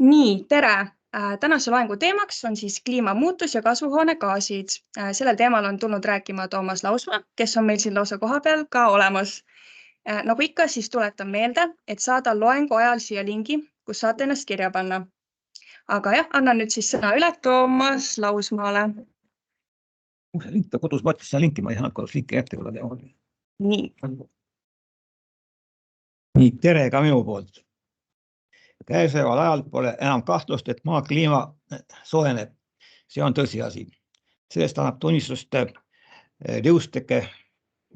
Nii, tere! Tänase loengu teemaks on siis kliimamuutus ja kasvuhoonegaasid. Sellel teemal on tulnud rääkima Toomas Lausmaa, kes on meil siin lausa kohapeal ka olemas. Nagu ikka, siis tuletan meelde, et saada loengu ajal siia lingi, kus saate ennast kirja panna. Aga jah, annan nüüd siis sõna üle Toomas Lausmaale. Link kodus võttis seda linki, ma ei saanud kodus linki ette kuule teha. Nii, tere ka minu poolt. Käesoleval ajal pole enam kahtlust, et maa kliima soojeneb. See on tõsiasi. Sellest annab tunnistust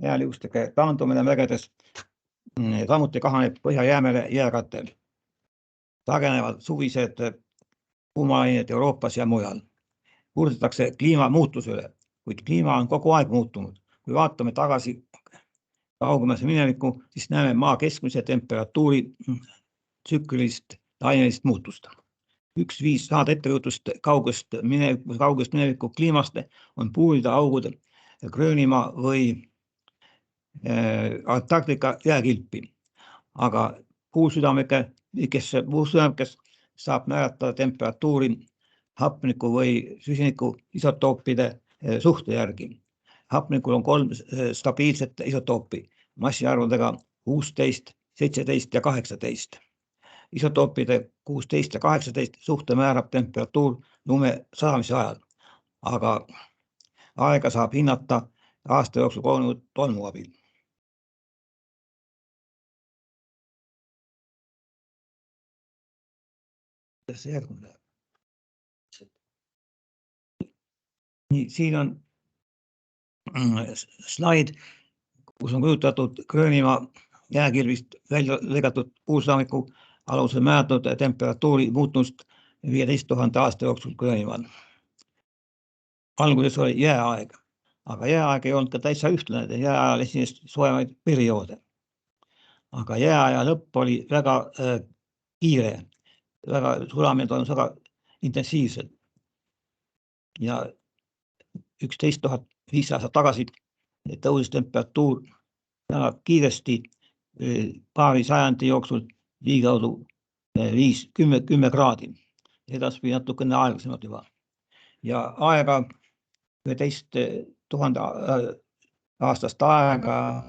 jääliustike taandumine mägedes. Samuti kahaneb Põhja-Jäämere jääkatel. Sagenevad suvised kuumalained Euroopas ja mujal. Kurdetakse kliimamuutuse üle, kuid kliima on kogu aeg muutunud. Kui vaatame tagasi kaugemale minevikku, siis näeme maa keskmise temperatuuri tsüklilist lainelist muutust. Üks viis saada ettevõtust kaugest mineviku kliimast on puurida augud Gröönimaa või Antarktika jääkilpi. Aga puusüdamekes saab määrata temperatuuri hapniku või süsiniku isotoopide suhte järgi. Hapnikul on 3 stabiilset isotoopi massiarvudega 16, 17 ja 18. Isotoopide 16 ja 18 suhte määrab temperatuur lume sadamise ajal, aga aega saab hinnata aasta jooksul kogunenud tolmu abil. Nii, siin on slaid, kus on kujutatud Gröönimaa jääkilvist välja lõigatud puusüdamiku alusel määratud temperatuuri muutust 15 000 aasta jooksul Gröönimaal. Alguses oli jääaeg, aga jääaeg ei olnud ka täitsa ühtlane, jääajal esines soojemaid perioode. Aga jääaja lõpp oli väga kiire, sulamine toimus väga intensiivselt. Ja 11 500 aastat tagasi tõusis temperatuur väga kiiresti paari sajandi jooksul liigaudu 10 kraadi. Edaspidi natukene aeglasemalt juba. Ja aega 11 000 aastast aega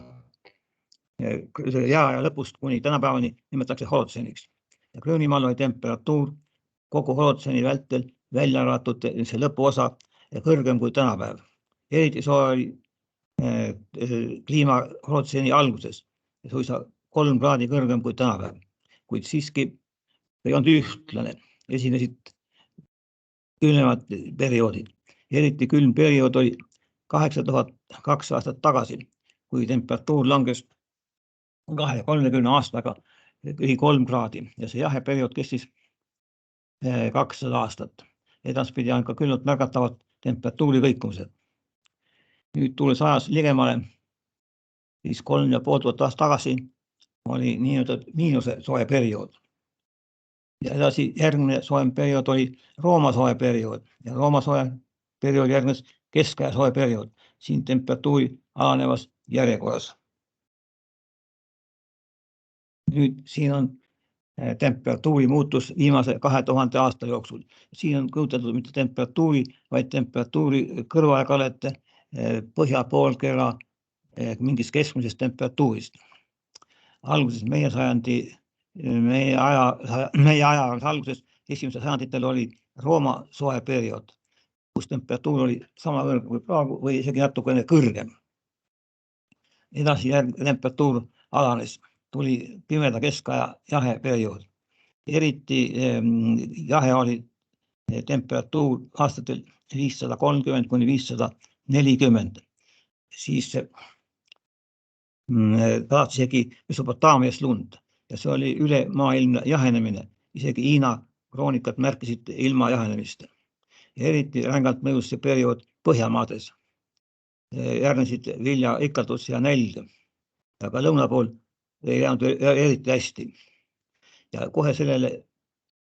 jääaja lõpust kuni tänapäevani nimetatakse holotseeniks. Ja Gröönimaal oli temperatuur kogu holotseeni vältel välja arvatud see lõpuosa kõrgem kui tänapäev. Eriti soe oli kliima holotseeni alguses, suisa 3 kraadi kõrgem kui tänapäev, kuid siiski ei olnud ühtlane. Esinesid külmemad perioodid. Eriti külm periood oli 8200 aastat tagasi, kui temperatuur langes 30 aastaga üli 3 kraadi ja see jaheperiood kestis 200 aastat. Edaspidi on ka küllalt märgatavad temperatuuri kõikumised. Nüüd tulles ajas ligemale, siis 3500 aastat tagasi oli nii-öelda miinuse soe periood. Ja edasi järgmine soem periood oli Rooma soe periood ja Rooma soe periood järgnes keskaja soe periood. Siin temperatuuri alanevas järjekorras. Nüüd siin on temperatuuri muutus viimase 2000 aasta jooksul. Siin on kujutatud mitte temperatuuri, vaid temperatuuri kõrvalkalete põhja poolkera mingist keskmisest temperatuurist. Alguses meie aja alguses esimesel sajanditel oli Rooma soe periood, kus temperatuur oli sama kõrge kui praegu või isegi natukene kõrgem. Edasi temperatuur alanes, tuli pimeda keskaja jahe periood. Eriti jahe oli temperatuur aastatel 530 kuni 540. Siis taas isegi Mesopotaamias lund ja see oli üle maailmne jahenemine. Isegi Hiina kroonikat märkisid ilma jahenemist. Eriti rängalt mõjus see periood Põhjamaades. Järgnesid viljaikaldus ja nälg. Aga lõuna pool ei jäänud eriti hästi. Ja kohe sellele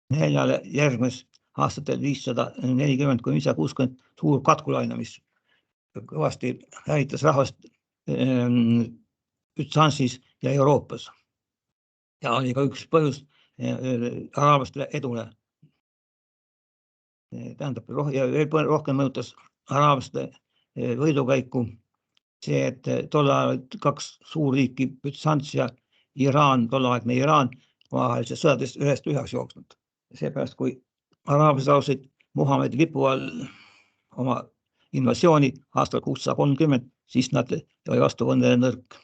näljale järgnes aastatel 540 kuni 560 suur katkulaine, mis kõvasti häiritas rahvast Bütsansis ja Euroopas. Ja oli ka üks põhjus araablaste edule tähendab, ja veel rohkem mõjutas araablaste võidukäiku see, et tol ajal olid 2 suurriiki, Bütsants ja Iraan, tolleaegne Iraan, omavahelisest sõjadest ühest üheks jooksnud. Seepärast, kui araablased alustasid Muhamedi lipu all oma invasiooni aastal 630, siis nad oli vastuvõndele nõrk.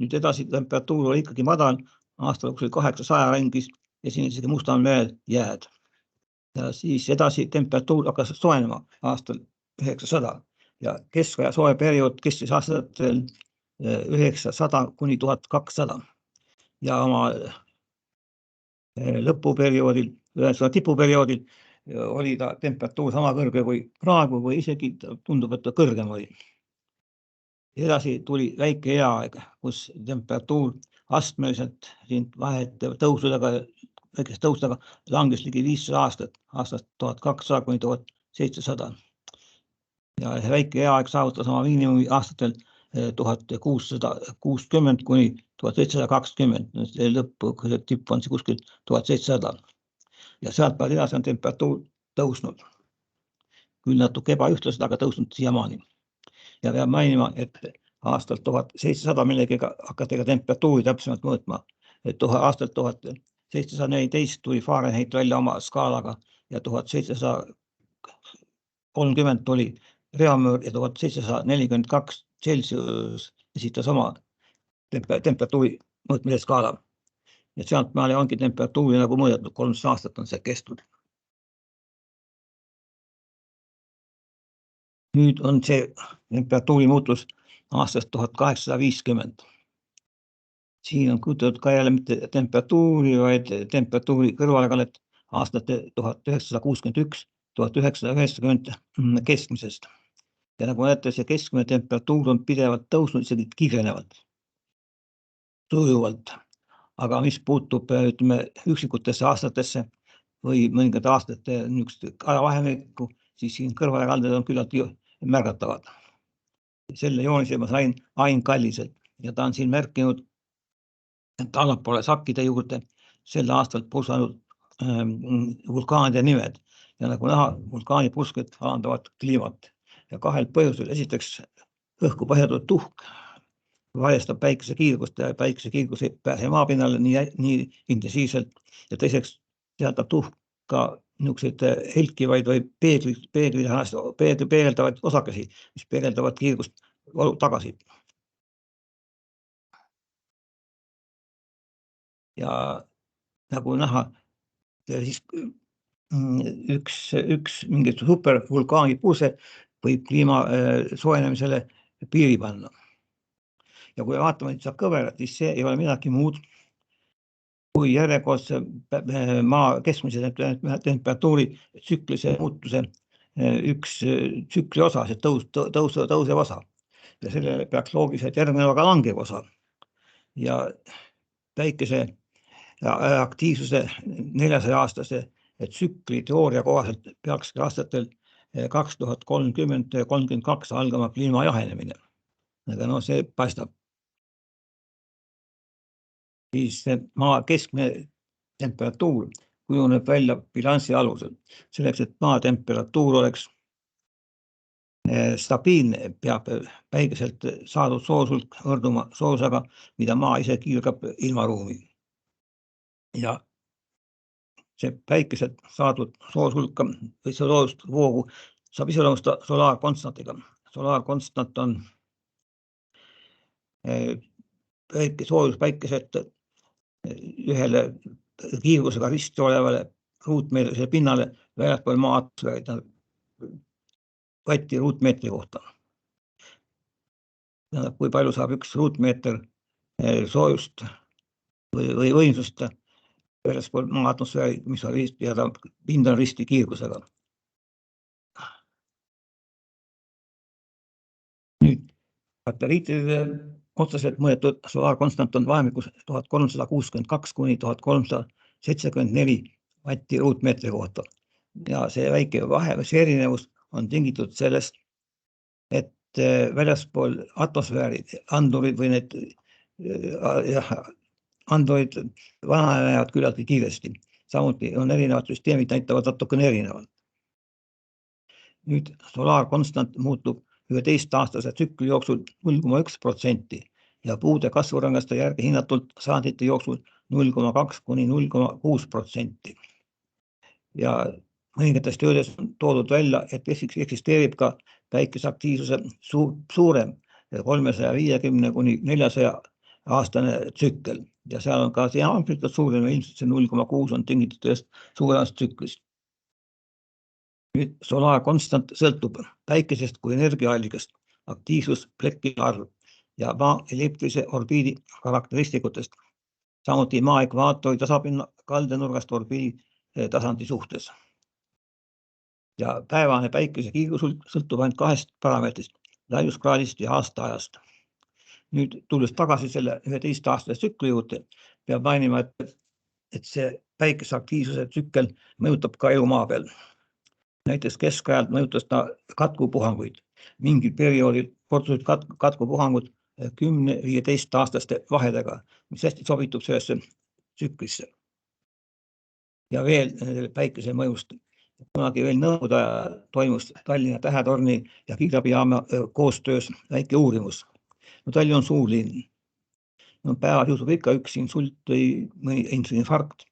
Nüüd edasi temperatuur oli ikkagi madal, aastal 800 ringis esines isegi Mustal merel jääd. Ja siis edasi temperatuur hakkas soenema aastal 900 ja keskaja soe periood kestis aastatel 900 kuni 1200 ja oma lõpuperioodil, tipuperioodil oli ta temperatuur sama kõrge kui praegu või isegi tundub, et ta kõrgem oli. Edasi tuli väike eaaeg, kus temperatuur astmeliselt vahete tõusudega, väikeste tõusudega langes ligi 500 aastat, aastast 1200 kuni 1700. Ja väike eaaeg saavutas oma miinimumi aastatel 1660 kuni 1720, lõppu tipp on kuskil 1700 ja sealt peale edasi on temperatuur tõusnud. Küll natuke ebaühtlaselt, aga tõusnud siiamaani. Ja peab mainima, et aastalt 1700 millegagi hakati temperatuuri täpsemalt mõõtma. Et aastalt 1714 tuli Fahrenheit välja oma skaalaga ja 1730 tuli Reaumur ja 1742 Celsius esitas oma temperatuuri mõõtmise skaala. Ja sealt maale ongi temperatuuri nagu mõõdetud, 300 aastat on see kestud. Nüüd on see temperatuuri muutus aastast 1850. Siin on kujutatud ka jälle mitte temperatuuri, vaid temperatuuri kõrvalekallet aastate 1961-1990 keskmisest. Ja nagu näete, see keskmine temperatuur on pidevalt tõusnud, isegi kiirenevalt, sujuvalt. Aga mis puutub üksikutesse aastatesse või mõningate aastate ajavahemikku, siis siin kõrvalekalded on küllalt märgatavad. Selle joonise ma sain Ain Kalliselt ja ta on siin märkinud, et allapoole sakkide juurde sel aastal pulsanud vulkaanide nimed. Ja nagu näha, vulkaanipursked alandavad kliimat ja 2 põhjusel. Esiteks õhku põhjatud tuhk vajestab päikese kiirgust ja päikese kiirgus ei pääse maapinnale nii intensiivselt ja teiseks teatab tuhk ka niisuguseid helkivaid või peegeldavaid osakesi, mis peegeldavad kiirgust tagasi. Ja nagu näha, siis üks mingi supervulkaani pulse võib kliima soojenemisele piiri panna. Ja kui vaatame seda kõverat, siis see ei ole midagi muud kui järjekordse maa keskmise temperatuuri tsüklise muutuse üks tsükli osa, see tõusev osa. Ja sellele peaks loogiliselt järgneva ka langev osa. Ja päikese aktiivsuse 400-aastase tsükli teooria kohaselt peaks aastatel 2030 ja 32 algama kliima jahenemine. Aga no see paistab. Siis maa keskmine temperatuur kujuneb välja bilansi alusel. Selleks, et maa temperatuur oleks stabiilne, peab päikeselt saadud soosulk võrduma soosega, mida maa ise kiirgab ilmaruumi. Ja see päikeselt saadud soosulka või soolust voogu saab iseloomustada solaarkonstantiga. Solaarkonstant on soojus päikeselt ühele kiirgusega risti olevale ruutmeetrisele pinnale väljaspool maa atmosfääri, vatti ruutmeetri kohta. Kui palju saab üks ruutmeeter soojust või võimsust väljaspool maa atmosfääri, mis on risti ja pind on risti kiirgusega. Nüüd satelliitide otseselt mõõdetud solaarkonstant on vahemikus 1362 kuni 1374 vatti ruutmeetri kohta. Ja see väike vahe, see erinevus on tingitud sellest, et väljaspool atmosfääri andurid või need andurid vananevad küllaltki kiiresti. Samuti on erinevad süsteemid näitavad natukene erinevalt. Nüüd solaarkonstant muutub 11-aastase tsükli jooksul 0,1% ja puude kasvurõngaste järgi hinnatult sajandite jooksul 0,2 kuni 0,6%. Ja mõningates töödes on toodud välja, et eksisteerib ka päikeseaktiivsuse suurem 350 kuni 400 aastane tsükkel ja seal on ka diameetrilt suurem, ilmselt see 0,6 on tingitud ühest suuremast tsüklist. Nüüd solaarkonstant sõltub päikesest kui energiaallikast, aktiivsusplekki arv ja maa elliptilise orbiidi karakteristikutest, samuti maa ekvaatori tasapinna kaldenurgast orbiidi tasandi suhtes. Ja päevane päikese kiirgus sõltub ainult 2 parameetrist, laiuskraadist ja aastaajast. Nüüd tulles tagasi selle 11-aastase tsükli juurde, peab mainima, et see päikeseaktiivsuse tsükkel mõjutab ka elu maa peal. Näiteks keskajalt mõjutas ta katkupuhanguid. Mingil perioodil kordusid katkupuhangud 10-15 aastaste vahedega, mis hästi sobitub sellesse tsüklisse. Ja veel päikese mõjust. Kunagi veel nõukogude ajal toimus Tallinna Tähetorni ja kiirabijaama koostöös väike uurimus. Tallinn on suur linn. Päevas juhtub ikka üks insult või mõni infarkt.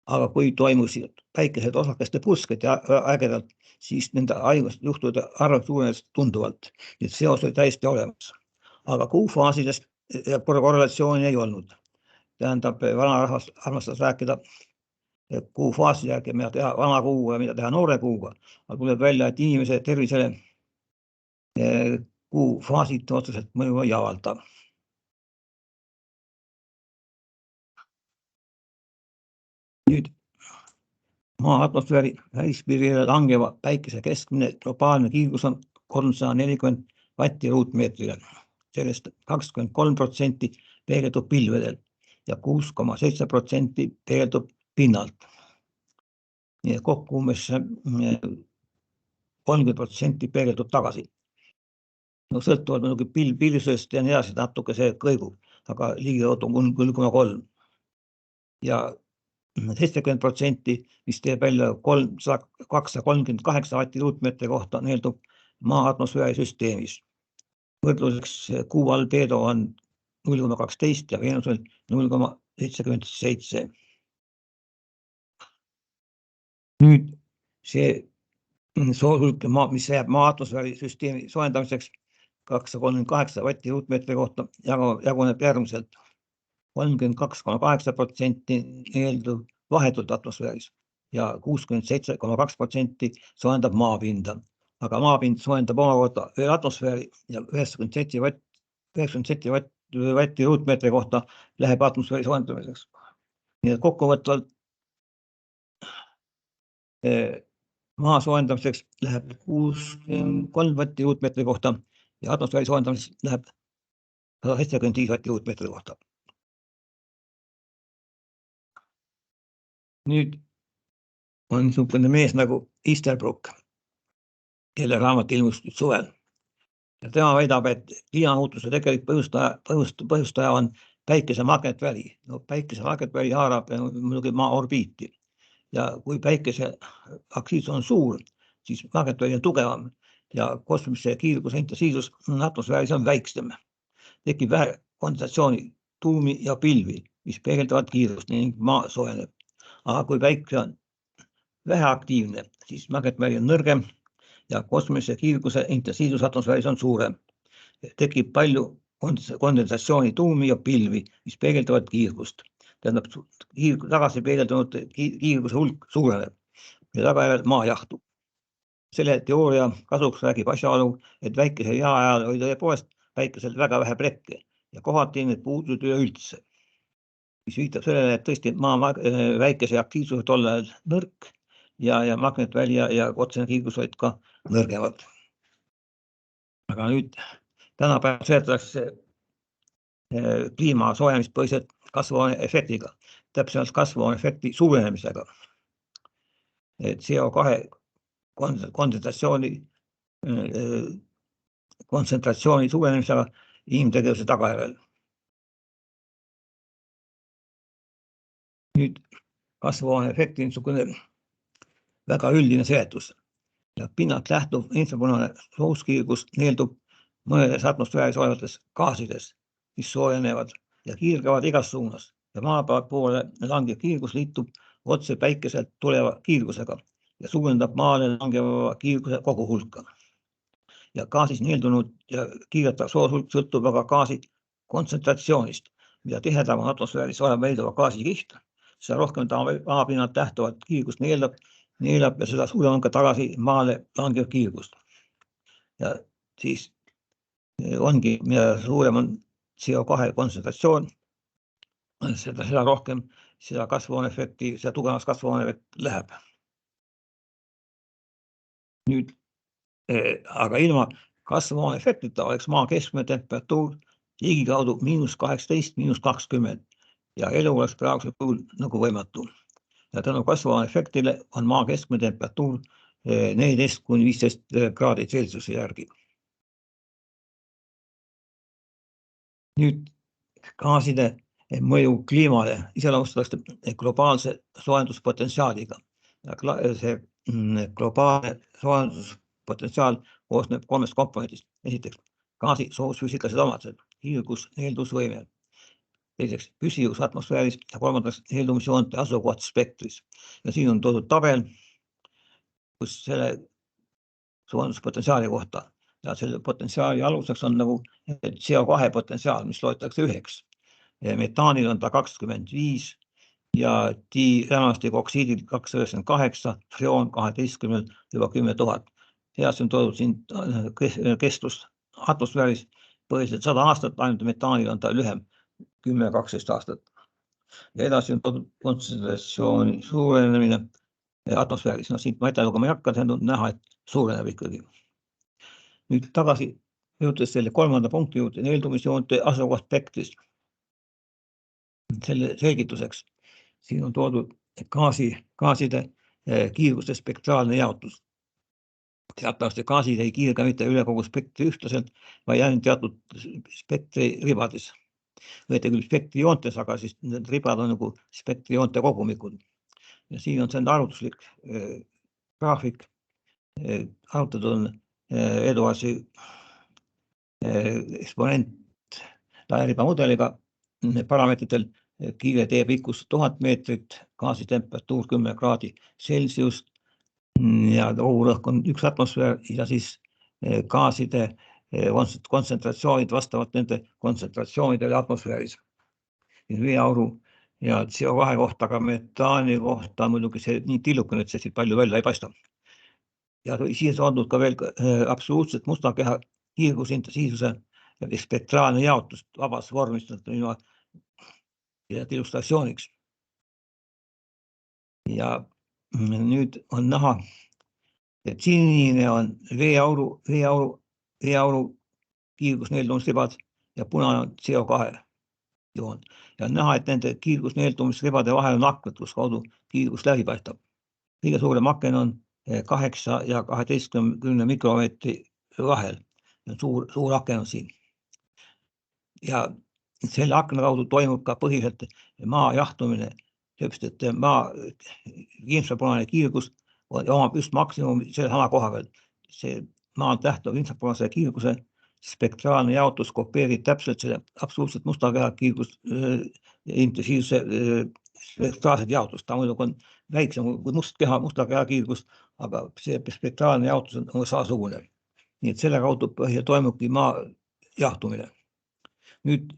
Aga kui toimusid päikesed osakeste pursked ja ägedalt, siis nende haigusjuhtude arv suurenes tunduvalt. Need seos oli täiesti olemas. Aga kuufaasidest korrelatsiooni ei olnud. Tähendab, vanarahvas armastas rääkida kuufaasi järgi, mida teha vana kuuga ja mida teha noore kuuga. Aga tuleb välja, et inimese tervisele kuufaasid otseselt mõju ei avalda. Nüüd maa atmosfääri välispiirile langeva päikese keskmine globaalne kiirgus on 340 vatti ruutmeetrile. Sellest 23% peegeldub pilvedel ja 6,7% peegeldub pinnalt. Nii et kokku umbes 30% peegeldub tagasi. Sõltuvalt muidugi pilvsusest ja nii edasi natuke see kõigub, aga ligikaudu on 0,3. Ja 70%, mis teeb välja 238 vatti ruutmeetri kohta, neeldub maa atmosfääri süsteemis. Võrdluseks kuu albeedo on 0,12 ja Veenusel 0,77. Nüüd see soolhulk, mis jääb maa atmosfääri süsteemi soojendamiseks 238 vatti ruutmeetri kohta, jaguneb järgmiselt. 32,8% neeldub vahetult atmosfääris ja 67,2% soojendab maapinda. Aga maapind soojendab omakorda veel atmosfääri ja 97 vatti ruutmeetri kohta läheb atmosfääri soojendamiseks. Nii et kokkuvõtvalt maa soojendamiseks läheb 63 vatti ruutmeetri kohta ja atmosfääri soojendamiseks läheb 175 vatti ruutmeetri kohta. Nüüd on niisugune mees nagu Easterbrook, kelle raamat ilmus suvel. Ja tema väidab, et kliimamuutuse tegelik põhjustaja on päikese magnetväli. No, päikese magnetväli haarab muidugi maa orbiiti. Ja kui päikese aktiivsus on suur, siis magnetväli on tugevam ja kosmilise kiirguse intensiivsus atmosfääris on väiksem. Tekib vähe kondensatsiooni, tuumi ja pilvi, mis peegeldavad kiirust ning maa soojeneb. Aga kui päike on väheaktiivne, siis magnetväli on nõrgem ja kosmilise kiirguse intensiivsus atmosfääris on suurem. Tekib palju kondensatsiooni, tuumi ja pilvi, mis peegeldavad kiirgust. Tähendab, tagasi peegeldunud kiirguse hulk suureneb ja tagajärjel maa jahtub. Selle teooria kasuks räägib asjaolu, et väikese jää ajal oli tõepoolest päikesel väga vähe plekke ja kohati need puudud üleüldse. Mis viitab sellele, et tõesti maa väikese aktiivsused olla nõrk ja magnetväli ja otsene kiirgus olid ka nõrgemad. Aga nüüd tänapäeval seletatakse kliima soojenemispõhiselt kasvuhooneefektiga, täpsemalt kasvuhooneefekti suurenemisega. CO2 kontsentratsiooni suurenemisega inimtegevuse tagajärjel. Nüüd kasvuhooneefekti niisugune väga üldine seletus. Ja pinnalt lähtuv infrapunaine soojuskiirgus neeldub mõnedes atmosfääris olevates gaasides, mis soojenevad ja kiirgavad igas suunas ja maa poole langev kiirgus liitub otse päikeselt tuleva kiirgusega ja suurendab maale langeva kiirguse kogu hulka. Ja gaasis neeldunud ja kiirgatav sooshulk sõltub aga gaasi kontsentratsioonist, mida tihedam on atmosfääris olev veelduva gaasikiht, seda rohkem ta maapinnalt lähtuvat kiirgust neelab ja seda suurem on ka tagasi maale langev kiirgus. Ja siis ongi, mida suurem on CO2 kontsentratsioon, seda rohkem seda kasvuhooneefekti, seda tugevamaks kasvuhooneefekt läheb. Nüüd, aga ilma kasvuhooneefektita oleks maa keskmine temperatuur ligikaudu –18, –20 ja elu oleks praegusel puhul nagu võimatu. Ja tänu kasvuhooneefektile on maa keskmine temperatuur 14–15 kraadi Celsiuse järgi. Nüüd gaaside mõju kliimale iseloomustatakse globaalse soojenduspotentsiaaliga. See globaalne soojenduspotentsiaal koosneb 3 komponendist. Esiteks, gaasi soojusfüüsikalised omadused, kiirgus, neeldusvõime. Teiseks, püsivus atmosfääris ja kolmandaks, neeldumisjoonte asukoht spektris. Ja siin on toodud tabel, kus selle soojenduspotentsiaali kohta. Ja selle potentsiaali aluseks on nagu CO2 potentsiaal, mis loetakse 1. Metaanil on ta 25 ja dirännastikoksiidil 298, freon 12 juba 10 000. Seas on toodud siin kestlus atmosfääris põhiliselt 100 aastat, ainult metaanil on ta lühem 10–12 aastat. Ja edasi on toodud kontsentratsiooni suurenemine atmosfääris. No siit ma ette lugema ei hakka, see on näha, et suureneb ikkagi. Nüüd tagasi jõudes selle 3. punkti juurde, neeldumisjoonte asukoht spektris. Selle selgituseks siin on toodud gaaside kiirguste spektraalne jaotus. Teatavasti gaasid ei kiirga mitte üle kogu spektri ühtlaselt, vaid ainult teatud spektri ribades. Võite küll spektri joontes, aga siis need ribad on nagu spektri joonte kogumikud. Ja siin on see arvutuslik graafik. Arvutatud on Edwardsi eksponent lairiba mudeliga parameetritel kiire tee pikkus 1000 meetrit, gaasi temperatuur 10 kraadi Celsius ja õhurõhk on 1 atmosfäär ja siis gaaside kontsentratsioonid vastavalt nende kontsentratsioonidele atmosfääris. Veeauru ja CO2 kohta, aga metaani kohta muidugi see nii tillukene, et see siit palju välja ei paista. Ja siis on olnud ka veel absoluutselt musta keha kiirgusintensiivsuse ja spektraalne jaotus vabas vormis illustratsiooniks. Ja nüüd on näha, et sinine on veeauru kiirgusneeldumisribad ja punane on CO2 joon. Ja on näha, et nende kiirgusneeldumisribade vahel on aknad, kus kaudu kiirgus läbi paistab. Kõige suurem aken on 8 ja 12 mikromeetri vahel. Suur aken on siin. Ja selle akna kaudu toimub ka põhiliselt maa jahtumine, sest et maa infrapunaine kiirgus omab just maksimum selle sama koha peal. See maa tähtav infrapunase kiirguse spektraalne jaotus kopeerib täpselt selle absoluutselt musta keha kiirgus intensiivse spektraalset jaotust. Ta muidugi on väiksem kui musta keha kiirgus, aga see spektraalne jaotus on saasugune. Nii et selle kaudu toimubki maa jahtumine. Nüüd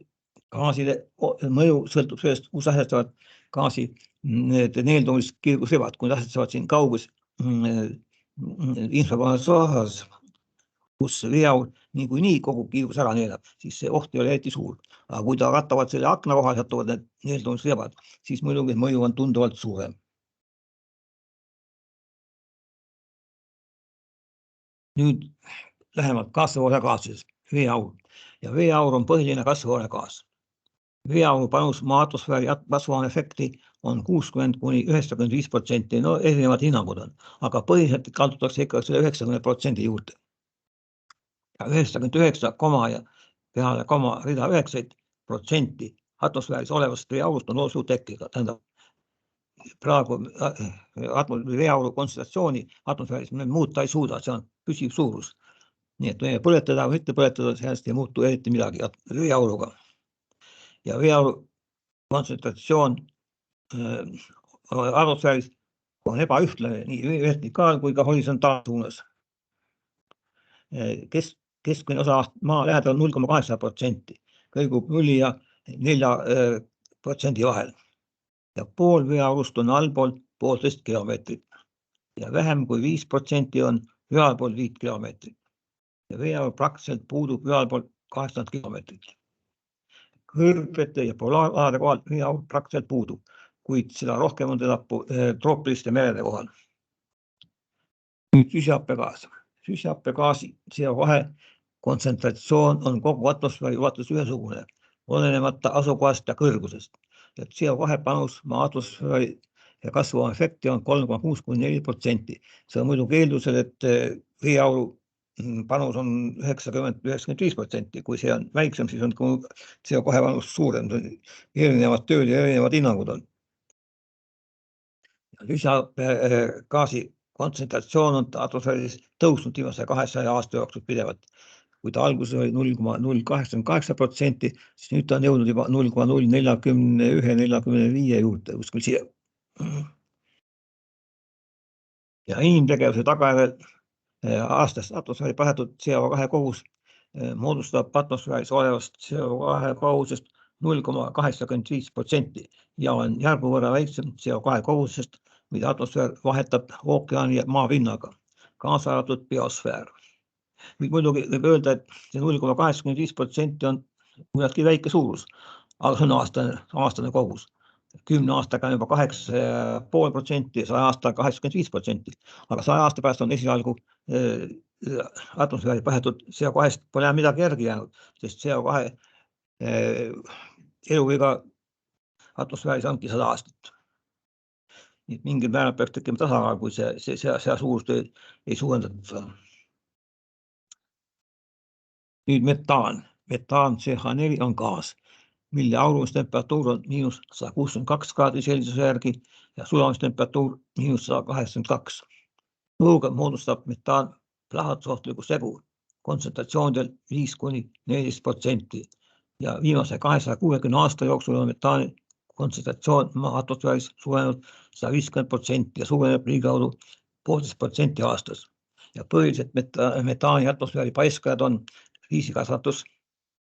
gaaside mõju sõltub sellest, kus asetavad gaasi neeldumiskiirgusribad, kui asetavad siin kaugus infrapunases osas, kus veeaur niikuinii kogu kiirgus ära neelab, siis see oht ei ole eriti suur. Aga kui ta kattavad selle akna kohal, satuvad need neeldumisribad, siis muidugi mõju on tunduvalt suurem. Nüüd lähemalt kasvuhoonegaasidest, veeaur. Ja veeaur on põhiline kasvuhoonegaas. Veeauru panus maa atmosfääri kasvuhooneefekti on 60–95%, no erinevad hinnangud on, aga põhiliselt kaldutakse ikka selle 90% juurde. Ja 99, ja peale rida 9% atmosfääris olevast veeaurust on loodusliku tekkega. Tähendab, praegu veeauru kontsentratsiooni atmosfääris me muuta ei suuda, see on püsiv suurus. Nii et meie põletada või mitte põletada, sellest ei muutu eriti midagi veeauruga. Ja veeauru kontsentratsioon atmosfääris on ebaühtlane nii vertikaal- kui ka horisontaalsuunas. Keskmine osa maa lähedal on 0,8%, kõigub 0 ja 4% vahel. Ja pool veeaurust on allpool 1,5 kilomeetrit ja vähem kui 5% on ülalpool 5 kilomeetrit. Ja veeaur praktiliselt puudub ülalpool 800 kilomeetrit. Kõrbete ja polaaralade kohal veeaur praktiliselt puudub, kuid seda rohkem on teda troopiliste merede kohal. Nüüd süsihappegaas. Süsihappegaasi CO2 kontsentratsioon on kogu atmosfääri ulatus ühesugune, olenemata asukohast ja kõrgusest. Ja CO2 panus maa atmosfääri ja kasvuefekti on 3,6–4%. See on muidu eeldusel, et veeauru panus on 90–95%. Kui see on väiksem, siis on CO2 panus suurem. Erinevad tööd ja erinevad hinnangud on. Süsihappegaasi kontsentratsioon on atmosfääris tõusnud viimase 200 aasta jooksul pidevalt. Kui ta alguses oli 0,088%, siis nüüd ta on jõudnud juba 0,041–0,45 juurde kuskil siia. Ja inimtegevuse tagajärjel aastast atmosfääri pääsetud CO2 kogus moodustab atmosfääris olevast CO2 kogusest 0,85% ja on järgu võrra väiksem CO2 kogusest, mida atmosfäär vahetab ookeani ja maapinnaga, kaasa arvatud biosfäär. Muidugi võib öelda, et see 0,85% on mõnedki väike suurus, aga see on aastane kogus. 10 aastaga on juba 8,5% ja 100 aastaga 85%, aga 100 aasta pärast on esialgu atmosfääri pääsetud CO2-st pole midagi järgi jäänud, sest CO2 eluiga atmosfääris ongi 100 aastat. Nii et mingil määral peaks tekkima tasakaal, kui see suurust ei suurendatud. Nüüd metaan. Metaan CH4 on gaas, mille aurumistemperatuur on -162 kraadi Celsiuse järgi ja sulamistemperatuur -182. Õhuga moodustab metaan plahvatusohtliku segu kontsentratsioonidel 5–14% ja viimase 260 aasta jooksul on metaani kontsentratsioon maa atmosfääris suurenenud 150% ja suureneb ligikaudu 1,5% aastas. Ja põhiliselt metaani atmosfääri paiskajad on riisikasvatus,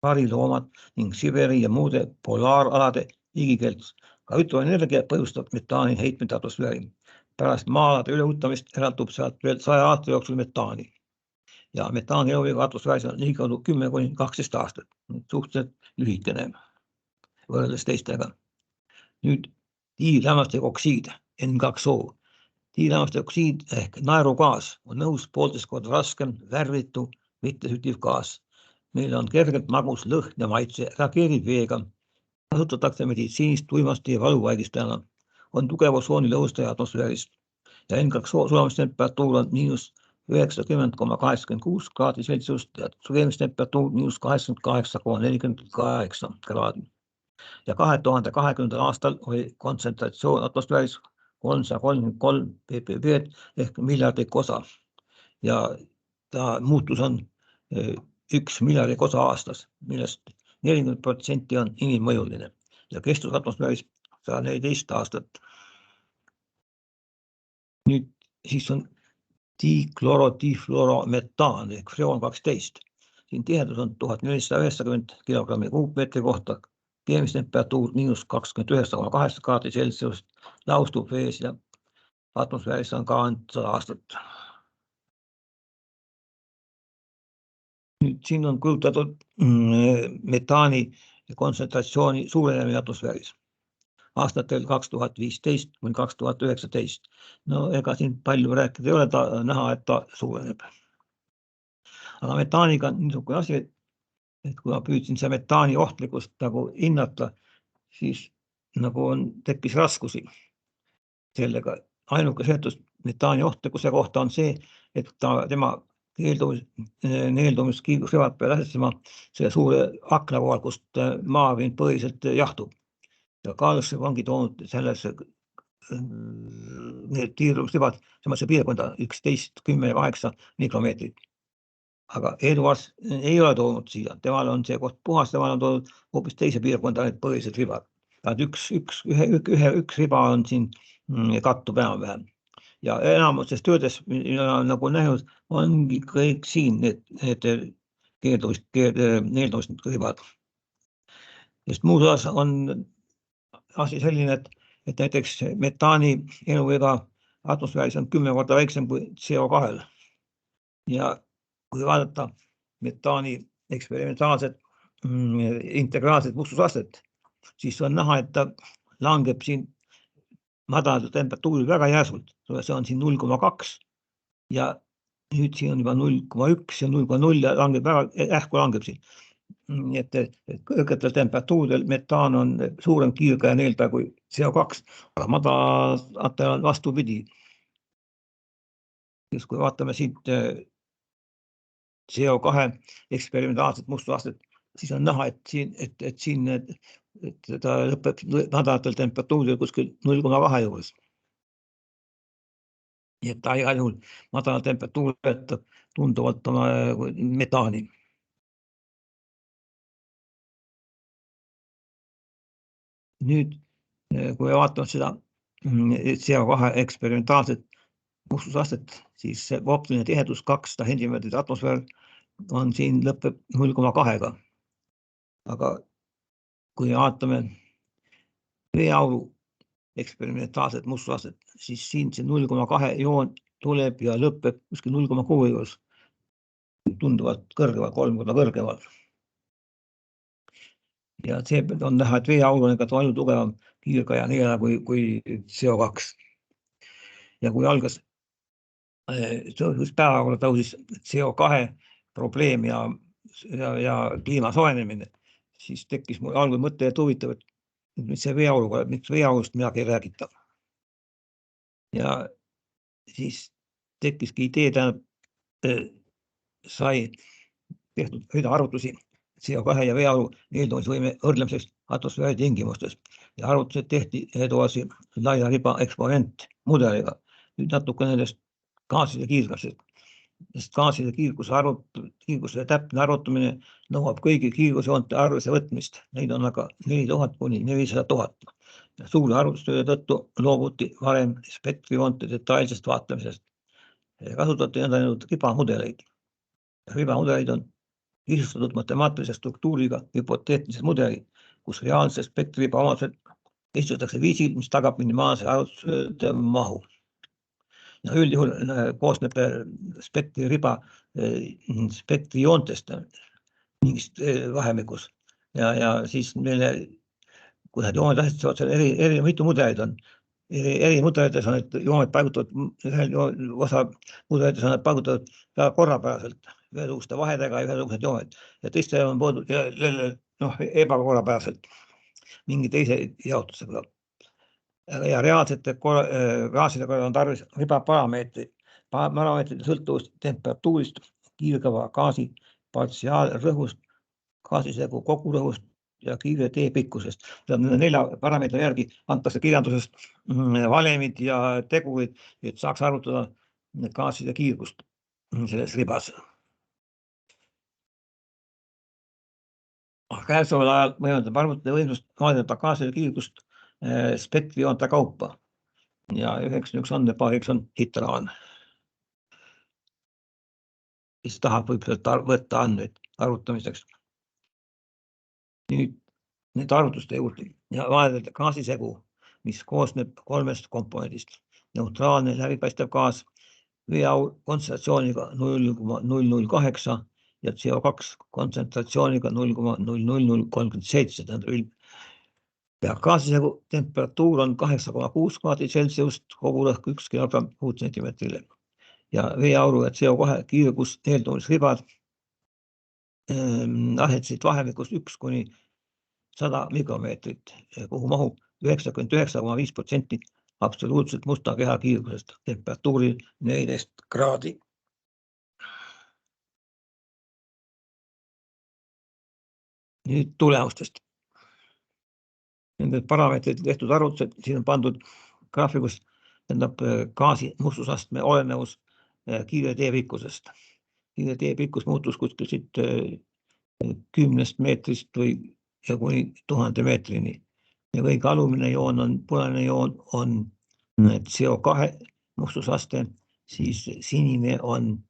variloomad ning Siberi ja muude polaaralade liigikeldus. Ka hüdroenergia põhjustab metaani heitmed atmosfääri. Pärast maa-alade üleujutamist eraldub sealt veel 100 aasta jooksul metaani. Ja metaani eluiga atmosfääris on ligikaudu 10–12 aastat. Suhteliselt lühikene võrreldes teistega. Nüüd dilämmastikoksiid N2O. Dilämmastikoksiid ehk naerugaas on õhus 1,5 korda raskem, värvitu, mittesütiv gaas. Meil on kergelt magus lõhn ja maitse, reageerib veega. Kasutatakse meditsiinist tuimasti ja valuvaigistajana. On tugev osoonilõhustaja atmosfääris. Ja N2O sulamistemperatuur on –90,86 kraadi Celsiust ja suremistemperatuur –88,48 kraadi. Ja 2020. aastal oli kontsentratsioon atmosfääris 333 ppb ehk miljardik osa. Ja ta muutus on 1 miljardik osa aastas, millest 40% on inimmõjuline ja kestus atmosfääris 114 aastat. Nüüd siis on dikloro-difluorometaan ehk freon 12. Siin tihedus on 1490 kilogrammi kuupmeetri kohta. Keemistemperatuur –29,8 kraadi Celsius, laustub vees ja atmosfääris on ka 100 aastat. Nüüd siin on kujutatud metaani kontsentratsiooni suurenemine atmosfääris aastatel 2015–2019. No ega siin palju rääkida ei ole, näha, et ta suureneb. Aga metaaniga on niisugune asi, et kui ma püüdsin see metaani ohtlikkust nagu hinnata, siis nagu tekkis raskusi sellega. Ainuke seletus metaani ohtlikkuse kohta on see, et tema neeldumist kiirgus sevad peale asetsema selle suure akna kohal, kust maapind põhiliselt jahtub. Ja kaalusse ongi toonud sellesse need kiirgusribad samasse piirkonda 11, 10 ja 8 mikromeetrit. Aga Eduard ei ole toonud siia, temal on see koht puhas, temal on toonud hoopis teise piirkonda need põhilised ribad. Üks riba on siin kattub enam-vähem. Ja enamustes töödes, nagu näinud, ongi kõik siin need keelduvist ribad. Sest muus osas on asi selline, et näiteks metaani eluiga atmosfääris on 10 korda väiksem kui CO2-l. Ja kui vaadata metaani eksperimentaalset integraalset mustusastet, siis on näha, et ta langeb siin madalal temperatuuril väga järsult. See on siin 0,2 ja nüüd siin on juba 0,1 ja 0,0 ja langeb väga ähku langeb siin. Nii et kõrgetel temperatuuridel metaan on suurem kiirgaja neelda kui CO2, aga madalatel on vastupidi. Just kui vaatame siit CO2 eksperimentaalset mustusastet, siis on näha, et siin ta lõpeb madalatel temperatuuridel kuskil 0,2 juures. Nii et ta igal juhul madala temperatuur võetab tunduvalt oma metaani. Nüüd, kui vaatame seda CO2 eksperimentaalset mustusastet, siis optiline tihedus 200 centimeetrit atmosfäär on siin lõpeb 0,2-ga. Aga kui vaatame veeauru eksperimentaalset mustusastet, siis siin see 0,2 joon tuleb ja lõpeb kuskil 0,6 juures. Tunduvalt kõrgemal, 3 korda kõrgemal. Ja see on näha, et veeaur on palju tugevam kiirgaja neela kui CO2. Ja kui algas päevakorda tõusis CO2 probleem ja kliima soojenemine, siis tekkis mul algul mõte, et huvitav, et miks veeaurust midagi ei räägita. Ja siis tekkiski idee, sai tehtud rida arvutusi CO2 ja veeauru neeldumisvõime võrdlemiseks atmosfääri tingimustes ja arvutused tehti Eduardi laia riba eksponent mudeliga. Nüüd natuke nendest gaaside kiirgusest. Sest gaaside kiirguse täpne arvutamine nõuab kõigi kiirgusjoonte arvesse võtmist. Neid on aga 4000 kuni 400 000. Suure arvutustööde tõttu loobuti varem spektrijoonte detailsest vaatamisest. Kasutati nõndanimetatud ribamudeleid. Ribamudeleid on lihtsustatud matemaatilise struktuuriga hüpoteetilised mudelid, kus reaalse spektririba omadused esitatakse viisil, mis tagab minimaalse arvutuste mahu. Üldjuhul koosneb spektririba spektrijoontest mingist vahemikus ja siis meile, kui need jooned asetsevad, seal mitu mudeleid on. Eri mudelites on need jooned paigutatud, ühel osa mudelites on need paigutatud väga korrapäraselt, ühesuguste vahedega ja ühesugused jooned. Ja teiste on poodud ebakorrapäraselt mingi teise jaotusega. Ja reaalsete gaaside korral on tarvis ribaparameetrid. Parameetrid sõltuvust temperatuurist, kiirgava gaasi partiaalrõhust, gaasisegu kogurõhust ja kiire tee pikkusest. 4 parameetri järgi antakse kirjandusest valemid ja tegurid, et saaks arvutada gaaside kiirgust selles ribas. Käesoleval ajal võimaldab arvutada võimsust vaadata gaaside kiirgust spektrijoonte kaupa ja üheks andmepaariks on hitraan. Kes tahab, võib võtta andmeid arvutamiseks. Nüüd need arvutuste juurde ja vaadata gaasisegu, mis koosneb 3 komponendist. Neutraalne läbipaistev gaas, veeaur kontsentratsiooniga 0,008 ja CO2 kontsentratsiooniga 0,00037. Ja gaasisegu temperatuur on 8,6 kraadi Celsiust, kogurõhk 1 kilogramm ruutcentimeetrile. Ja veeauru ja CO2 kiirgus neeldumisribad asetsid vahemikus 1 kuni 100 mikromeetrit, kuhu mahub 99,5% absoluutselt musta keha kiirgusest temperatuuril 14 kraadi. Nüüd tulemustest. Nende parameetrid tehtud arvutused, siin on pandud graafikus tähendab gaasi mustusastme olenevus kiire teepikkusest. Kiire teepikkus muutus kuskil siit 10 meetrist või kuni 1000 meetrini. Ja kõige alumine joon on, punane joon on CO2 mustusaste, siis sinine on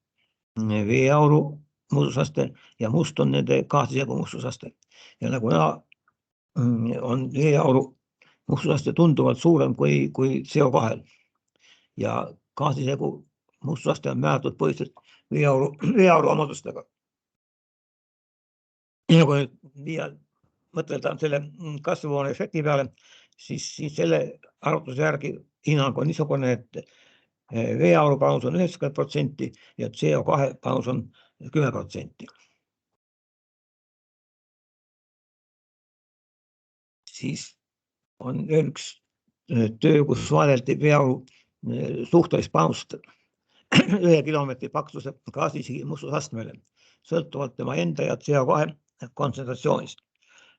veeauru mustusaste ja must on nende gaasisegu mustusaste. Ja nagu näha, on veeauru mustusaste tunduvalt suurem kui CO2. Ja gaasisegu mustusaste on määratud põhiliselt veeauru omadustega. Ja kui nüüd mõtelda selle kasvuhooneefekti peale, siis selle arvutuse järgi hinnang on niisugune, et veeauru panus on 90% ja CO2 panus on 10%. Siis on veel üks töö, kus vaadeldi veeauru suhtelist panust 1 kilomeetri paksuse gaasisigi mustusastmele, sõltuvalt tema enda ja CO2 kontsentratsioonist.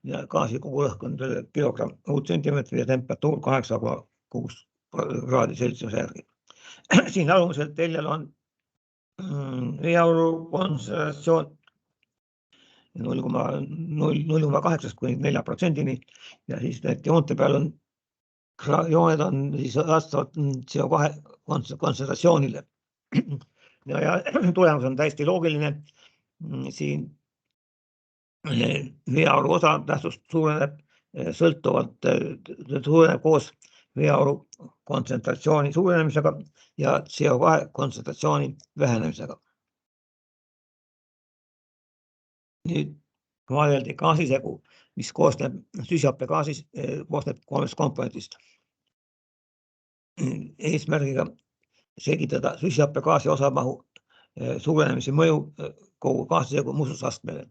Ja gaasi kogurõhk on kilogramm ruutsentimeetri ja temperatuur 8,6 kraadi Celsiuse järgi. Siin alumisel teljel on veeauru kontsentratsioon 0,8 kuni 4% ja siis need joonte peal on jooned on siis vastavalt CO2 kontsentratsioonile. Ja tulemus on täiesti loogiline. Siin veeauru osa tähtsust suureneb koos veeauru kontsentratsiooni suurenemisega ja CO2 kontsentratsiooni vähenemisega. Nüüd vaadeldi gaasisegu, mis koosneb süsihappegaasist, koosneb 3 komponentist. Eesmärgiga selgitada süsihappegaasi osamahu suurenemise mõju kogu gaasisegu mustusastmele.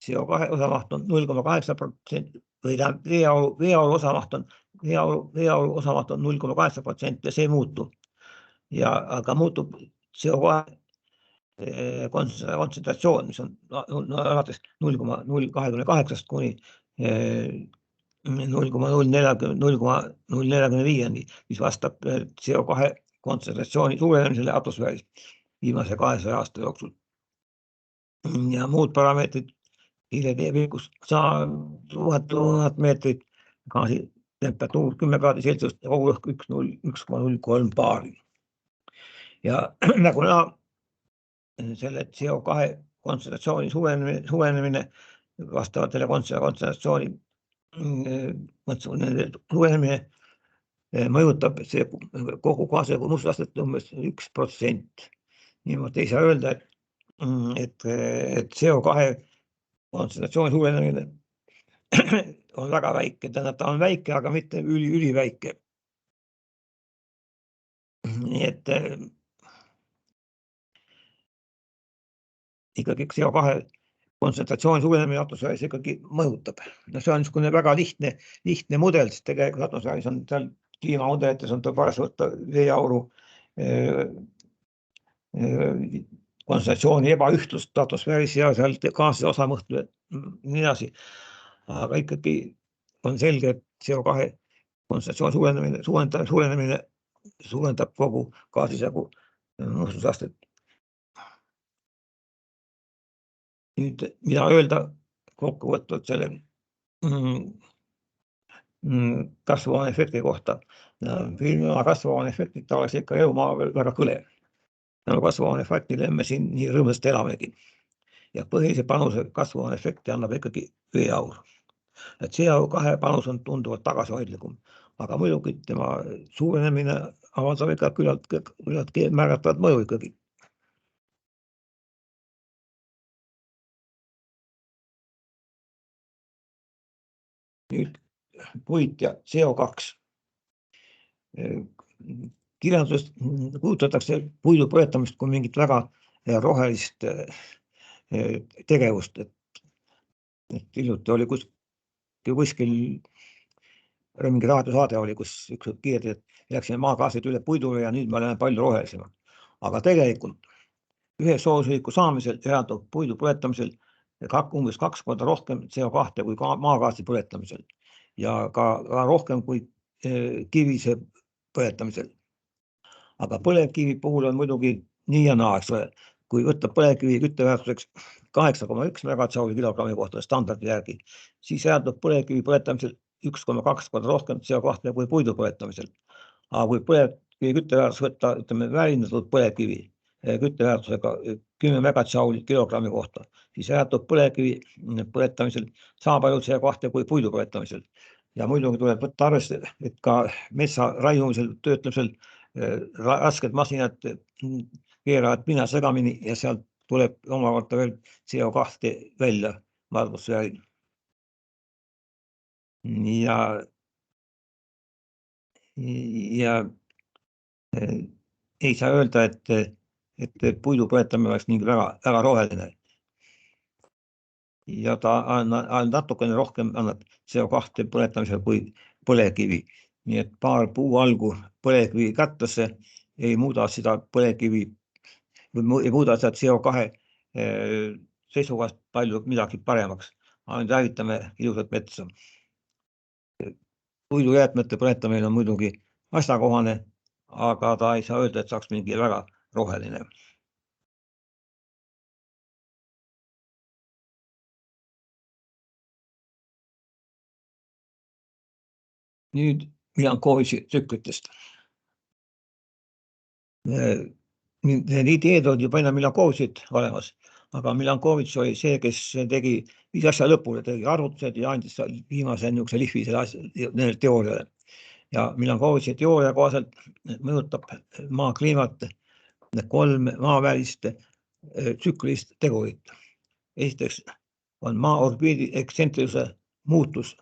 CO2 osamaht on 0,8% või veeauru osamaht on 0,8% ja see ei muutu. Aga muutub CO2 kontsentratsioon, mis on alates 0,028 kuni 0,045, mis vastab CO2 kontsentratsiooni suurenemisele atmosfääris viimase 200 aasta jooksul. Ja muud parameetrid, kiire teepikkus 1000 meetrit, gaasi temperatuur 10 kraadi Celsiust ja kogurõhk 1,03 baari. Ja nagu näha, selle CO2 kontsentratsiooni suurenemine vastavatele kontsentratsiooni suurenemine mõjutab kogu gaasisegu mustusastet umbes 1%. Niimoodi ei saa öelda, et CO2 kontsentratsiooni suurenemine on väga väike, tähendab, ta on väike, aga mitte üliväike. Nii et ikkagi CO2 kontsentratsiooni suurenemine atmosfääris ikkagi mõjutab. No see on niisugune väga lihtne mudel, sest tegelikult atmosfääris on seal kliimamudelites on tõepoolest võtta veeauru kontsentratsiooni ebaühtlust atmosfääris ja seal gaaside osamõhtu nii edasi. Aga ikkagi on selge, et CO2 kontsentratsiooni suurenemine suurendab kogu gaasisegu mustusastet. Nüüd, mida öelda kokkuvõtvalt selle kasvuhooneefekti kohta. Ilma kasvuhooneefektita oleks ikka elumaa väga kõle. Kasvuhooneefektile me siin nii rõõmsasti elamegi. Ja põhilise panuse kasvuhooneefekti annab ikkagi veeaur. CO2 panus on tunduvalt tagasihoidlikum, aga muidugi tema suurenemine avaldab ikka küllalt märgatavat mõju ikkagi. Nüüd puit ja CO2. Kirjandusest kujutatakse puidu põletamist kui mingit väga rohelist tegevust. Hiljuti oli kuskil mingi raadiosaade oli, kus üks kiirdi, et läksime maagaasid üle puidule ja nüüd me oleme palju rohelisemad. Aga tegelikult ühe soojusühiku saamisel eraldub puidu põletamisel umbes 2 korda rohkem CO2 kui maagaasi põletamisel ja ka rohkem kui kivise põletamisel. Aga põlevkivi puhul on muidugi nii ja naa, kui võtta põlevkivi kütteväärtuseks 8,1 megajouli kilogrammi kohta standardi järgi, siis jäädub põlevkivi põletamisel 1,2 korda rohkem CO2 kui puidu põletamisel. Aga kui põlevkivi kütteväärtus võtta, ütleme, väärindatud põlevkivi kütteväärtusega 10 megajouli kilogrammi kohta, siis jäädub põlevkivi põletamisel sama palju CO2 kui puidu põletamisel. Ja muidugi tuleb võtta arvesse, et ka metsa raiumisel, töötlemisel rasked masinad keeravad pinna segamini ja sealt tuleb omakorda veel CO2 välja atmosfääri. Ja ei saa öelda, et puidu põletamine oleks mingi väga roheline. Ja ta natukene rohkem annab CO2 põletamisel kui põlevkivi. Nii et paar puualgu põlevkivi kattasse ei muuda seda põlevkivi, ei muuda seda CO2 seisukohast palju midagi paremaks. Ainult hävitame ilusat metsa. Puidujäätmete põletamine on muidugi asjakohane, aga ta ei saa öelda, et saaks mingi väga roheline. Nüüd Milankovitši tsüklitest. Need ideed olid juba enne Milankovitšit olemas, aga Milankovitš oli see, kes tegi viis asja lõpule, tegi arvutused ja andis viimase niisuguse lihvi selle teooriale. Ja Milankovitši teooria kohaselt mõjutab maa kliimat 3 maavälist tsüklilist tegurit. Esiteks on maa orbiidi ekstsentrilisuse muutus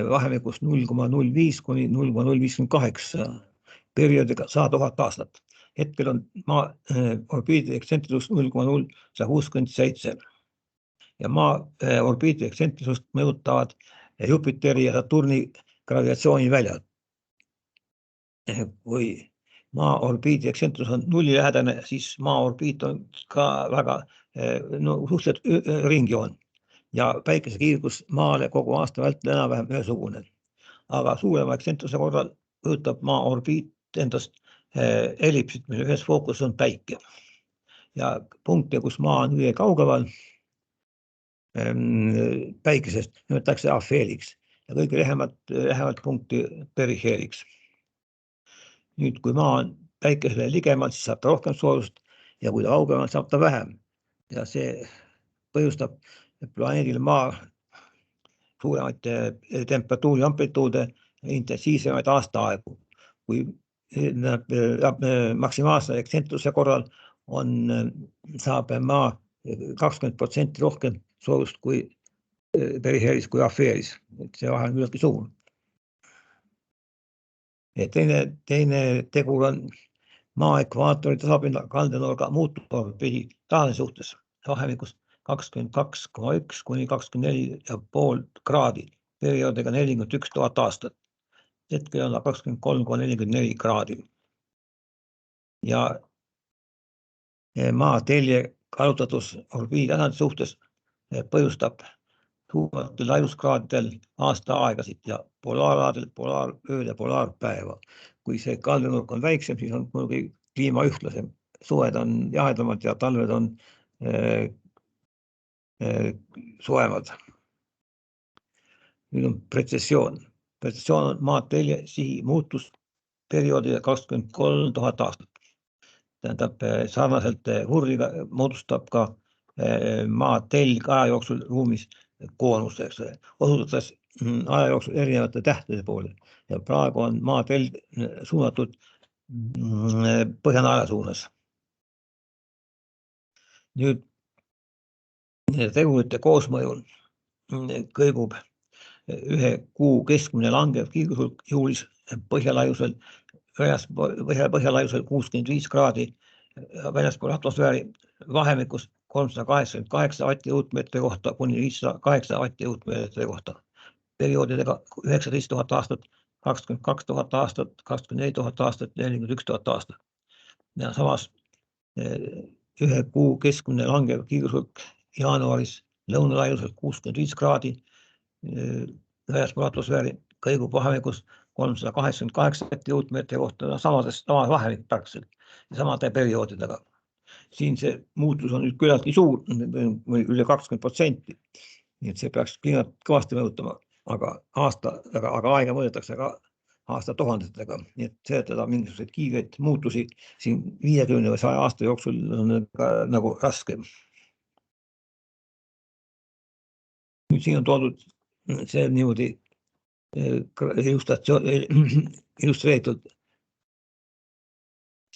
vahemikus 0,05 kuni 0,058 perioodiga 100 000 aastat. Hetkel on maa orbiidi ekstsentrisus 0,067 ja maa orbiidi ekstsentrilisust mõjutavad Jupiteri ja Saturni gravitatsiooniväljad. Kui maa orbiidi ekstsentrisus on nullilähedane, siis maa orbiit on ka väga suhteliselt ringjoon. Ja päikese kiirgus maale kogu aasta vältel enam-vähem ühesugune. Aga suurema ekstsentruse korral mõjutab maa orbiit endast ellipsit, mille ühes fookuses on päike. Ja punkte, kus maa on üle kaugemal päikesest, nimetatakse afeeliks ja kõige lähemalt punkti perifeeriks. Nüüd, kui maa on päikesele ligemalt, siis saab ta rohkem soojust ja kui ta kaugemal, saab ta vähem. Ja see põhjustab planeedil maa suuremaid temperatuuri amplituude intensiivsemaid aastaaegu. Kui maksimaalse ekstsentruse korral saab maa 20% rohkem soojust kui perifeeris kui afeeris. See vahe on küllaltki suur. Teine tegur on maa ekvaatori tasapinna kaldenurga muutusorbiidi tahaline suhtes vahemikus 22,1 kuni 24,5 kraadi perioodiga 41 000 aastat. Hetkel on 23,44 kraadi. Ja maa telje kallutatus orbiidi tasandi suhtes põhjustab suurematel laiuskraadidel aastaaegasid ja polaaraadel polaarööd ja polaarpäeva. Kui see kaldenurk on väiksem, siis on muidugi kliima ühtlasem. Suved on jahedamad ja talved on soemad. Nüüd on pretsessioon. Pretsessioon on maa telje sihi muutus perioodile 23 000 aastat. Tähendab, sarnaselt hurriga moodustab ka maa telg aja jooksul ruumis koonusteks, osutades aja jooksul erinevate tähtede poole. Ja praegu on maa telg suunatud Põhjanaela suunas. Nüüd tegurite koosmõjul kõigub ühe kuu keskmine langev kiirgushulk juulis põhjalaiusel 65 kraadi väljaspool atmosfääri vahemikus 388 vatti-juutmeetri kohta kuni 508 vatti-juutmeetri kohta. Perioodidega 19 000 aastat, 22 000 aastat, 24 000 aastat, 41 000 aastat. Ja samas ühe kuu keskmine langev kiirgushulk jaanuaris lõunalaiusel 65 kraadi väljaspool atmosfääri kõigub vahemikus 388 tihuutmeetri kohta samas vahemik tarkselt ja samade perioodidega. Siin see muutus on nüüd küllaltki suur, või üle 20%. Nii et see peaks kliimat kõvasti mõjutama, aga aega mõõdetakse ka aastatuhandetega. Nii et seletada mingisuguseid kiireid muutusi siin 50 või 100 aasta jooksul on nagu raske. Nüüd siin on toodud see niimoodi illustreeritud.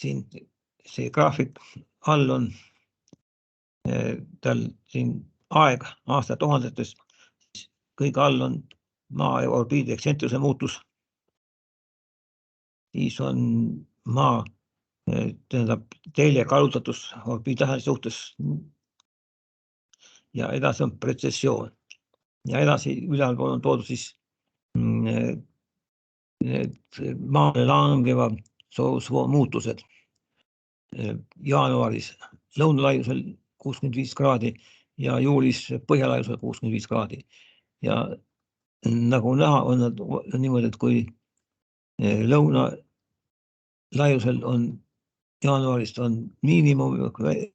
Siin see graafik all on tal siin aeg aastatuhandetes. Kõige all on maa orbiidi ekstsentruse muutus. Siis on maa telje kallutatus orbiidtähele suhtes ja edasi on pretsessioon. Ja edasi ülevalpool on toodud siis maale langeva soojusvoo muutused. Jaanuaris lõunalaiusel 65 kraadi ja juulis põhjalaiusel 65 kraadi. Ja nagu näha on nad niimoodi, et kui lõunalaiusel on jaanuarist on miinimum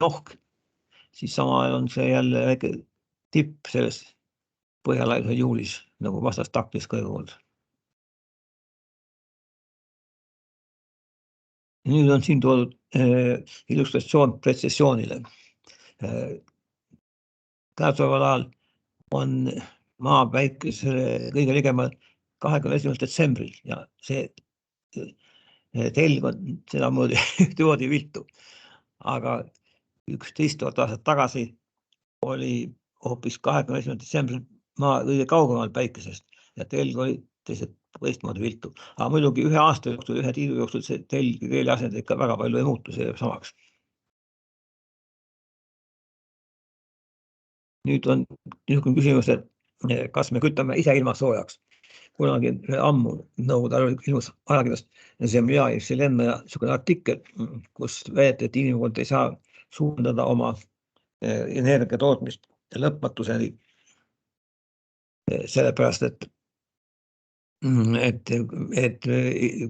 nohk, siis sama ajal on see jälle väike tipp selles põhjalaiuse juulis nagu vastas taktis kõigepealt. Nüüd on siin toodud illustratsioon pretsessioonile. Käesoleval ajal on maa päikesele kõige ligemal 21. detsembril ja see telg on sedamoodi viltu. Aga 11 000 aastat tagasi oli hoopis 21. detsembril maa kõige kaugemal päikesest ja telg oli teistmoodi viltu. Aga muidugi ühe aasta jooksul, ühe tiidu jooksul see telgi asend ikka väga palju ei muutu, see jääb samaks. Nüüd on niisugune küsimus, et kas me kütame ise ilma soojaks. Kunagi ammu nõukogude ajal ilmus ajakirjast Zemlja ja Vselenna ja niisugune artikkel, kus väideti, et inimkond ei saa suundada oma energiatootmist lõpmatuseni. Sellepärast, et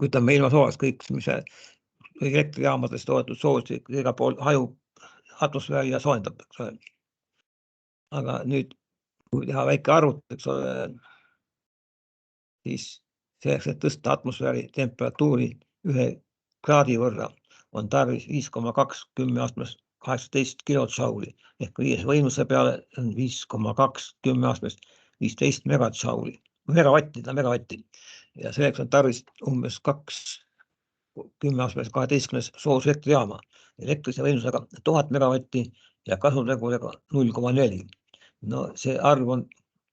kütame ilma soojaks kõik, mis elektrijaamadest toodetud soojus igal pool hajub atmosfääri ja soojendab. Aga nüüd, kui teha väike arvutus, siis selleks, et tõsta atmosfääri temperatuuri 1 kraadi võrra, on tarvis 5,2 10 astmes 18 kilotšauli ehk viies võimluse peale on 5,2 10 astmes 15 megavatti ja selleks on tarvis umbes 2 10 astmes 12 soojuselektrijaama elektrise võimlusega 1000 megavatti ja kasuteguriga 0,4. No see arv on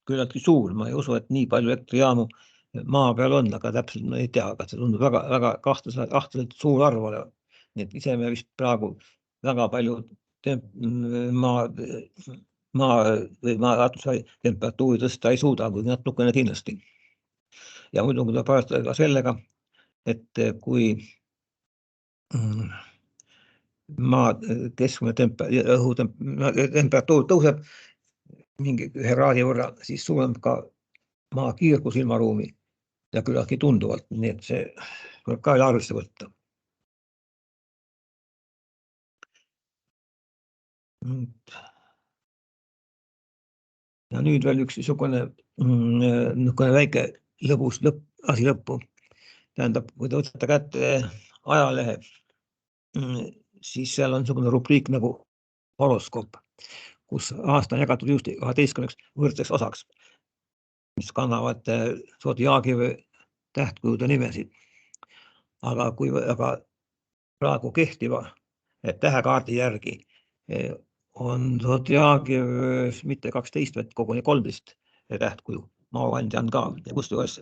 küllaltki suur, ma ei usu, et nii palju elektrijaamu maa peal on, aga täpselt ma ei tea, aga see tundub väga kahtlaselt suur arv olema. Nii et ise me vist praegu väga palju maa atmosfääri temperatuuri tõsta ei suuda, kui natukene kindlasti. Ja muidugi tuleb arvestada ka sellega, et kui maa keskmine temperatuur tõuseb mingi 1 kraadi võrra, siis suureneb ka maa kiirgus ilmaruumi ja küllaltki tunduvalt, nii et see tuleb ka arvesse võtta. Ja nüüd veel üks niisugune väike lõbus asi lõppu. Tähendab, kui te võtate kätte ajalehe, siis seal on niisugune rubriik nagu horoskoop, kus aasta on jagatud just 12 võrdseks osaks, mis kannavad zodiaagi või tähtkujude nimesid. Aga praegu kehtiva tähekaardi järgi on zodiaagi mitte 12, vaid koguni 13 tähtkuju. Maakandja on ka, kusjuures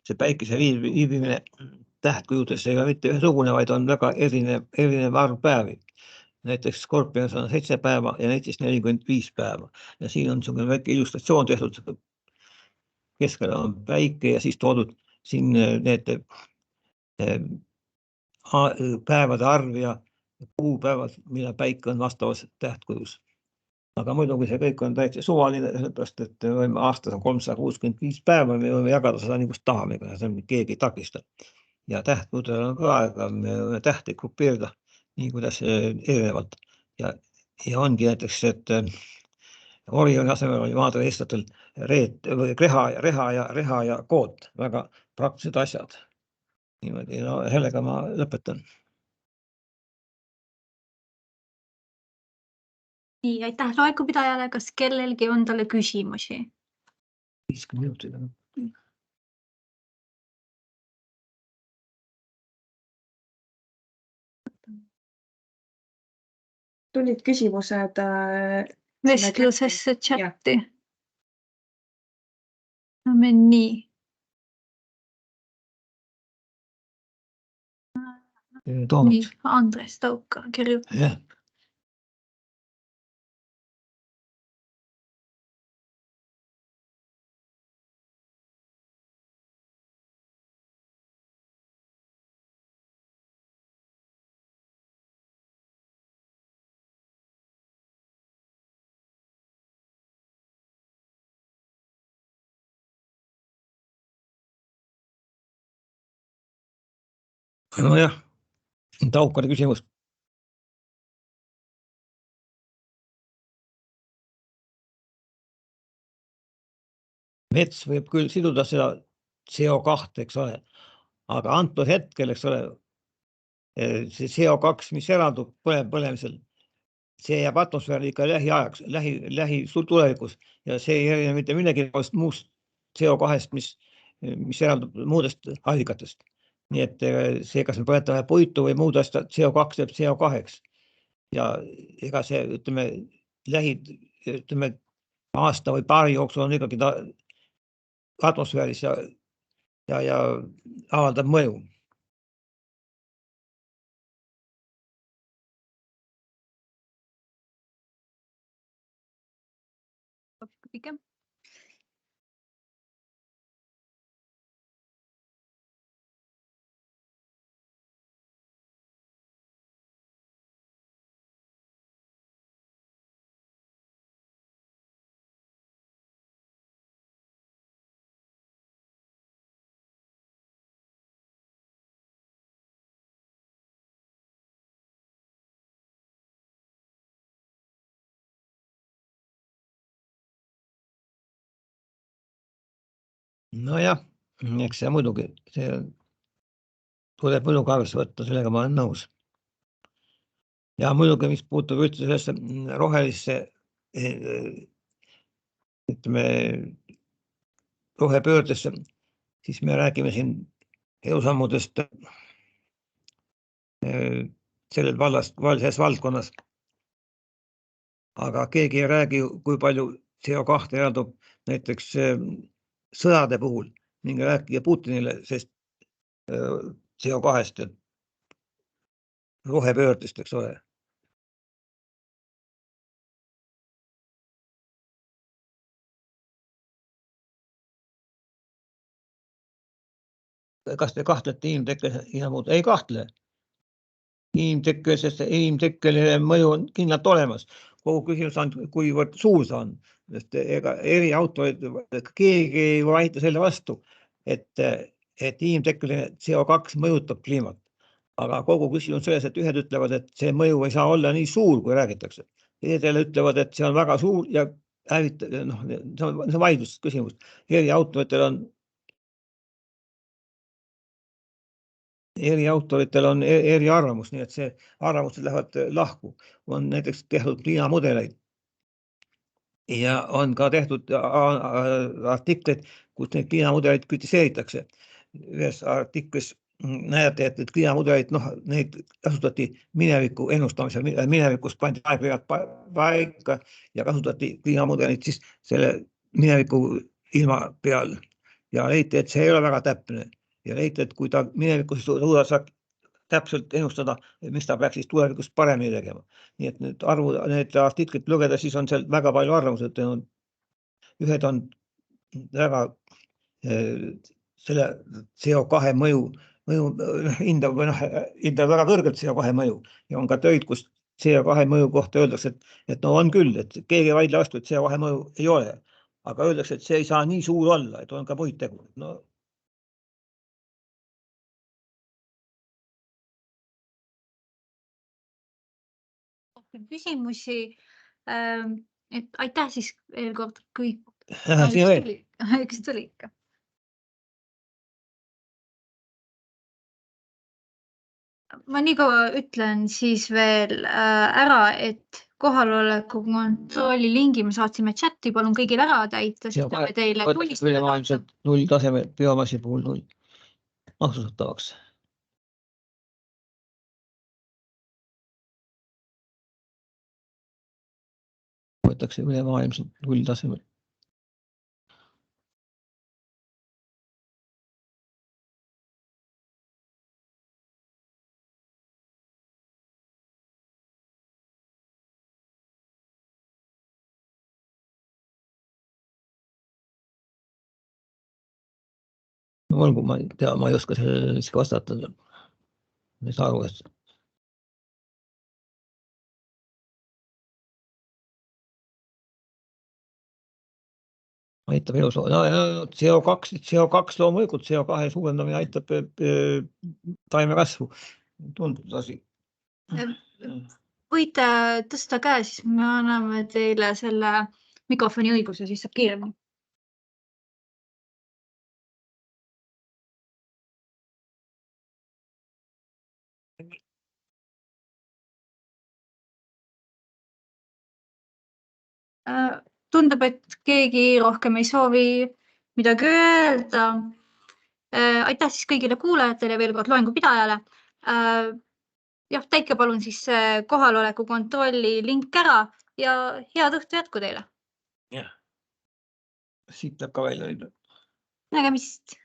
see päikese viibimine tähtkujudes ei ole mitte ühesugune, vaid on väga erinev arv päevi. Näiteks Skorpions on 7 päeva ja näiteks 45 päeva. Ja siin on niisugune väike illustratsioon tehtud. Keskel on päike ja siis toodud siin need päevade arv ja kuupäevad, mille päike on vastavas tähtkujus. Aga muidugi see kõik on täitsa suvaline, sellepärast et me võime aastas on 365 päeva, me võime jagada seda nii, kus tahame, keegi ei takista. Ja tähtmudel on ka aega, me võime tähti grupeerida nii, kuidas erinevalt. Ja ongi näiteks, et Orioni asemel oli maadel eestlatel reha ja koot, väga praktilised asjad. Niimoodi, no sellega ma lõpetan. Nii, aitäh loengupidajale. Kas kellelgi on talle küsimusi? 50 minutit. Tulid küsimused Vestlusesse Jah. chatti. No me nii. Toomas. Nii, Andres Tauka kirjutab. Jah. Nojah, Taukari küsimus. Mets võib küll siduda seda CO2, eks ole, aga antud hetkel, eks ole, see CO2, mis eraldub põlemisel, see jääb atmosfääri ikka lähiajaks, lähi tulevikus ja see ei erine mitte millegi muust CO2-st, mis eraldub muudest allikatest. Nii et see, kas me põletame puitu või muud asja, CO2 jääb CO2-ks. Ja ega see, ütleme, aasta või paari jooksul on ikkagi ta atmosfääris ja avaldab mõju. Pikem. Nojah, eks see muidugi, see tuleb muidugi arvesse võtta, sellega ma olen nõus. Ja muidugi, mis puutub üldse sellesse rohelisse, ütleme, rohepöördesse, siis me räägime siin edusammudest selles valdkonnas. Aga keegi ei räägi, kui palju CO2 eraldub näiteks sõjade puhul, minge rääkige Putinile, sest CO2-st, rohepöördest, eks ole. Kas te kahtlete inimtekkelisest ja muud? Ei kahtle. Inimtekkeline mõju on kindlalt olemas. Kogu küsimus on, kuivõrd suur see on. Sest ega eri autorid, keegi ei vaita selle vastu, et inimtekkeline CO2 mõjutab kliimat. Aga kogu küsimus on selles, et ühed ütlevad, et see mõju ei saa olla nii suur, kui räägitakse. Teised ütlevad, et see on väga suur ja see on vaidlust küsimus. Eri autoritel on eri arvamus, nii et see arvamused lähevad lahku. On näiteks tehtud kliimamudeleid ja on ka tehtud artikleid, kus neid kliimamudeleid kritiseeritakse. Ühes artiklis näete, et kliimamudeleid, neid kasutati mineviku ennustamisel, minevikust pandi aegread paika ja kasutati kliimamudeleid siis selle mineviku ilma peal ja leiti, et see ei ole väga täpne. Ja leiti, et kui ta minevikus suudab täpselt ennustada, mis ta peaks siis tulevikus paremini tegema. Nii et need artiklid lugeda, siis on seal väga palju arvamused. Ühed on väga selle CO2 mõju hindab väga kõrgelt CO2 mõju ja on ka töid, kus CO2 mõju kohta öeldakse, et no on küll, et keegi välja astu, et CO2 mõju ei ole, aga öeldakse, et see ei saa nii suur olla, et on ka muid tegureid. No, küsimusi. Et aitäh siis veel kord kõik. siin veel. Üks tuli ikka. Ma nii kaua ütlen siis veel ära, et kohaloleku kontrolli lingi me saatsime chati, palun kõigil ära täita, siis me teile Ülemaailmselt 0 taseme biomassi puhul 0 maksustatavaks. Võetakse ülemaailmselt 0 tasemel. No olgu, ma ei oska sellele vastata. Ei saa aru, et aitab elus. CO2 loomulikult, CO2 suurendamine aitab taimekasvu. Tundub asi. Võite tõsta käe, siis me anname teile selle mikrofoni õiguse, siis saab kiiremini. Tundub, et keegi rohkem ei soovi midagi öelda. Aitäh siis kõigile kuulajatele veel kord loengupidajale. Jah, täitke palun siis kohaloleku kontrolli link ära ja head õhtu jätku teile. Siit läheb ka välja. Nägemist.